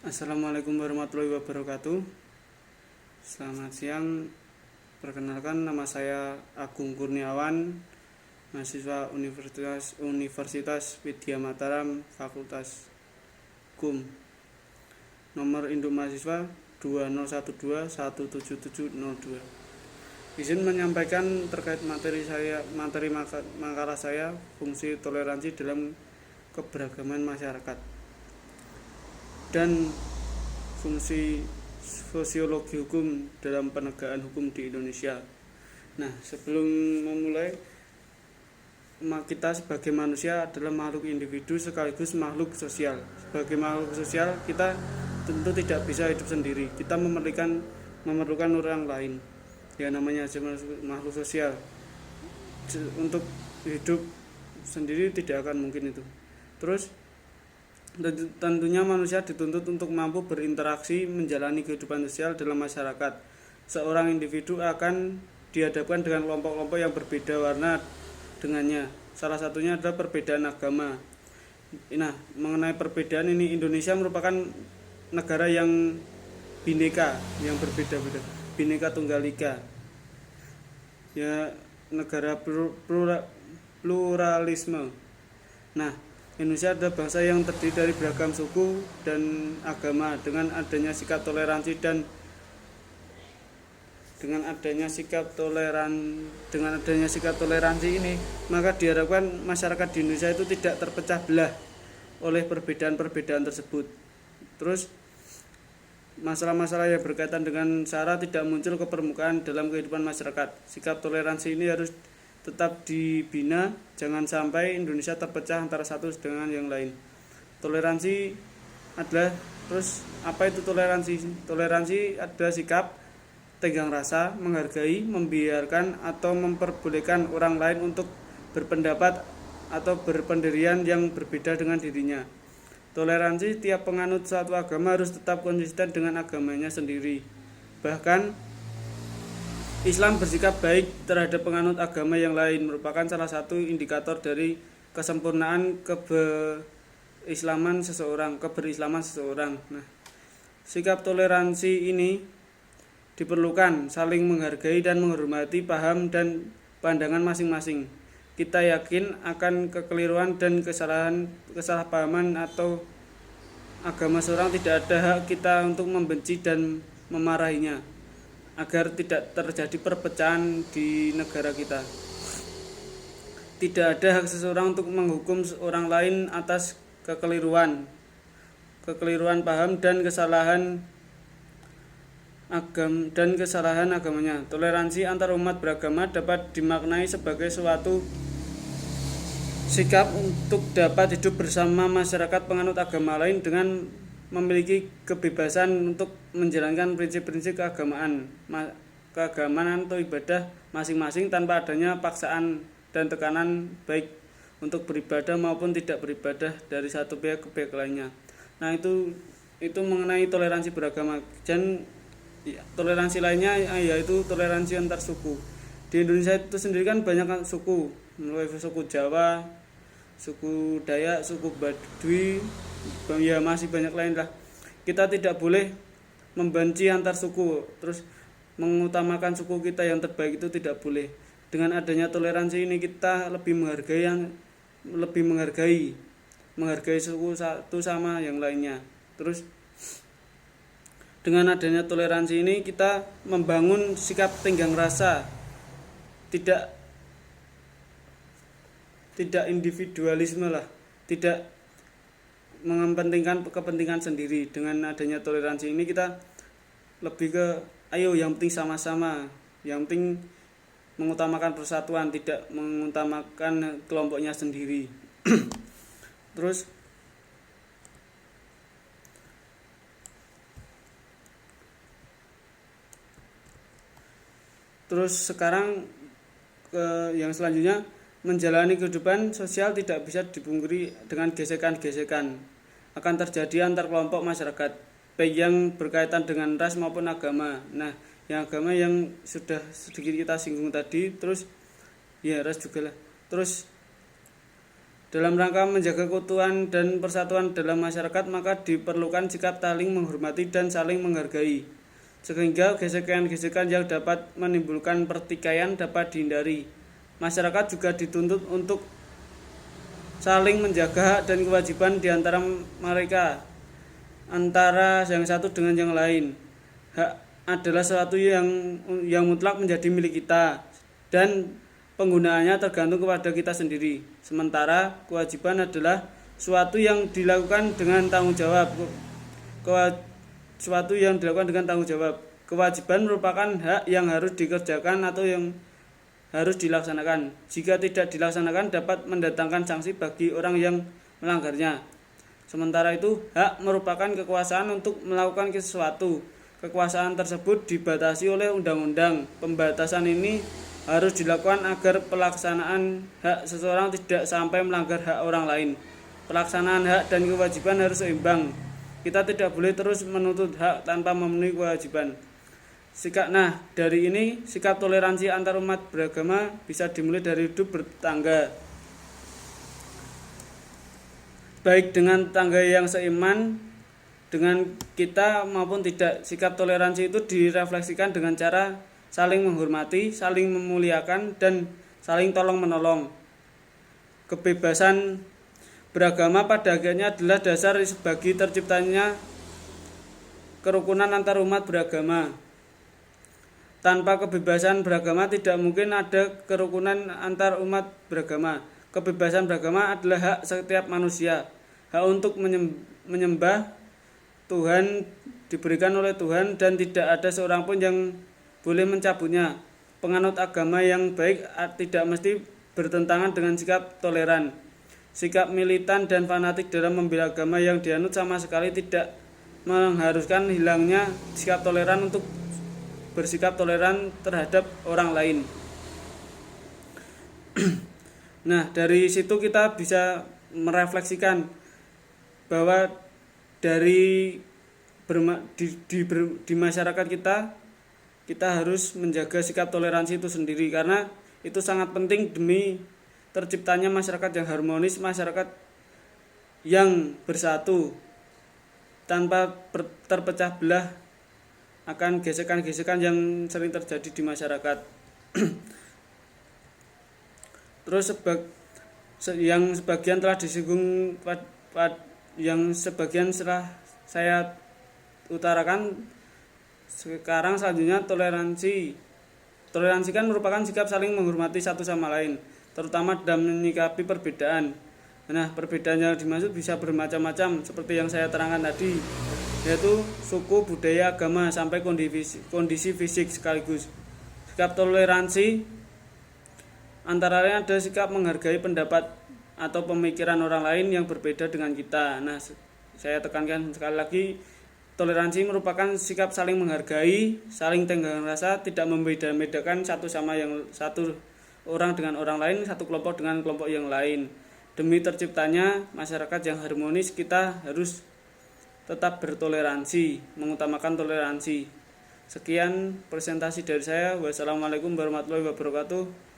Assalamualaikum warahmatullahi wabarakatuh. Selamat siang. Perkenalkan, nama saya Agung Kurniawan, mahasiswa Universitas Widya Mataram, Fakultas Hukum. Nomor induk mahasiswa 2012177702. Izin menyampaikan terkait materi makalah saya, fungsi toleransi dalam keberagaman masyarakat dan fungsi sosiologi hukum dalam penegakan hukum di Indonesia. Nah, sebelum memulai, kita sebagai manusia adalah makhluk individu sekaligus makhluk sosial. Sebagai makhluk sosial, kita tentu tidak bisa hidup sendiri. Kita memerlukan orang lain. Ya, namanya makhluk sosial. Untuk hidup sendiri tidak akan mungkin itu. Terus tentunya manusia dituntut untuk mampu berinteraksi menjalani kehidupan sosial dalam masyarakat. Seorang individu akan dihadapkan dengan kelompok-kelompok yang berbeda warna dengannya. Salah satunya adalah perbedaan agama. Nah, mengenai perbedaan ini, Indonesia merupakan negara yang bineka, yang berbeda-beda, bineka tunggal ika. Ya, negara pluralisme. Nah, Indonesia adalah bangsa yang terdiri dari beragam suku dan agama. Dengan adanya sikap toleransi ini, maka diharapkan masyarakat di Indonesia itu tidak terpecah belah oleh perbedaan-perbedaan tersebut. Terus masalah-masalah yang berkaitan dengan SARA tidak muncul ke permukaan dalam kehidupan masyarakat. Sikap toleransi ini harus tetap dibina, jangan sampai Indonesia terpecah antara satu dengan yang lain. Toleransi adalah, terus apa itu toleransi? Toleransi adalah sikap tenggang rasa, menghargai, membiarkan atau memperbolehkan orang lain untuk berpendapat atau berpendirian yang berbeda dengan dirinya. Toleransi, tiap penganut suatu agama harus tetap konsisten dengan agamanya sendiri. Bahkan Islam bersikap baik terhadap penganut agama yang lain merupakan salah satu indikator dari kesempurnaan keberislaman seseorang. Nah, sikap toleransi ini diperlukan saling menghargai dan menghormati paham dan pandangan masing-masing. Kita yakin akan kekeliruan dan kesalahpahaman atau agama seorang, tidak ada hak kita untuk membenci dan memarahinya, agar tidak terjadi perpecahan di negara kita. Tidak ada hak seseorang untuk menghukum orang lain atas kekeliruan paham dan kesalahan agamanya. Toleransi antar umat beragama dapat dimaknai sebagai suatu sikap untuk dapat hidup bersama masyarakat penganut agama lain dengan memiliki kebebasan untuk menjalankan prinsip-prinsip keagamaan atau ibadah masing-masing tanpa adanya paksaan dan tekanan, baik untuk beribadah maupun tidak beribadah dari satu pihak ke pihak lainnya. Nah, itu mengenai toleransi beragama. Dan toleransi lainnya yaitu toleransi antar suku. Di Indonesia itu sendiri kan banyak suku, mulai suku Jawa, suku Dayak, suku Baduy, ya masih banyak lain lah. Kita tidak boleh membenci antar suku, terus mengutamakan suku kita yang terbaik, itu tidak boleh. Dengan adanya toleransi ini, kita lebih menghargai suku satu sama yang lainnya. Terus dengan adanya toleransi ini, kita membangun sikap tenggang rasa, tidak individualisme lah, tidak mengepentingkan kepentingan sendiri. Dengan adanya toleransi ini, kita lebih ke ayo yang penting sama-sama, yang penting mengutamakan persatuan, tidak mengutamakan kelompoknya sendiri. Terus sekarang yang selanjutnya, menjalani kehidupan sosial tidak bisa dipungkiri dengan gesekan-gesekan akan terjadi antar kelompok masyarakat, baik yang berkaitan dengan ras maupun agama. Nah, yang agama yang sudah sedikit kita singgung tadi, terus ya ras juga lah. Terus Dalam rangka menjaga keutuhan dan persatuan dalam masyarakat, maka diperlukan sikap saling menghormati dan saling menghargai, sehingga gesekan-gesekan yang dapat menimbulkan pertikaian dapat dihindari. Masyarakat juga dituntut untuk saling menjaga hak dan kewajiban di antara mereka, antara yang satu dengan yang lain. Hak adalah sesuatu yang mutlak menjadi milik kita, dan penggunaannya tergantung kepada kita sendiri. Sementara kewajiban adalah suatu yang dilakukan dengan tanggung jawab. Suatu yang dilakukan dengan tanggung jawab. Kewajiban merupakan hak yang harus dikerjakan atau yang harus dilaksanakan. Jika tidak dilaksanakan dapat mendatangkan sanksi bagi orang yang melanggarnya. Sementara itu, hak merupakan kekuasaan untuk melakukan sesuatu. Kekuasaan tersebut dibatasi oleh undang-undang. Pembatasan ini harus dilakukan agar pelaksanaan hak seseorang tidak sampai melanggar hak orang lain. Pelaksanaan hak dan kewajiban harus seimbang. Kita tidak boleh terus menuntut hak tanpa memenuhi kewajiban. Dari ini sikap toleransi antar umat beragama bisa dimulai dari hidup bertetangga, baik dengan tangga yang seiman dengan kita maupun tidak. Sikap toleransi itu direfleksikan dengan cara saling menghormati, saling memuliakan, dan saling tolong-menolong. Kebebasan beragama pada akhirnya adalah dasar bagi terciptanya kerukunan antar umat beragama. Tanpa kebebasan beragama tidak mungkin ada kerukunan antar umat beragama. Kebebasan beragama adalah hak setiap manusia. Hak untuk menyembah Tuhan diberikan oleh Tuhan dan tidak ada seorang pun yang boleh mencabutnya. Penganut agama yang baik tidak mesti bertentangan dengan sikap toleran. Sikap militan dan fanatik dalam membela agama yang dianut sama sekali tidak mengharuskan hilangnya sikap toleran untuk bersikap toleran terhadap orang lain. Dari situ kita bisa merefleksikan bahwa di masyarakat kita harus menjaga sikap toleransi itu sendiri, karena itu sangat penting demi terciptanya masyarakat yang harmonis, masyarakat yang bersatu tanpa terpecah belah akan gesekan-gesekan yang sering terjadi di masyarakat. Terus yang sebagian telah disinggung, yang sebagian setelah saya utarakan. Sekarang selanjutnya toleransi. Toleransi kan merupakan sikap saling menghormati satu sama lain, terutama dalam menyikapi perbedaan. Perbedaan yang dimaksud bisa bermacam-macam seperti yang saya terangkan tadi, yaitu suku, budaya, agama, sampai kondisi fisik sekaligus. Sikap toleransi antara lain ada sikap menghargai pendapat atau pemikiran orang lain yang berbeda dengan kita. Saya tekankan sekali lagi, toleransi merupakan sikap saling menghargai, saling tenggang rasa, tidak membeda-bedakan satu orang dengan orang lain, satu kelompok dengan kelompok yang lain. Demi terciptanya masyarakat yang harmonis, kita harus tetap bertoleransi, mengutamakan toleransi. Sekian presentasi dari saya. Wassalamualaikum warahmatullahi wabarakatuh.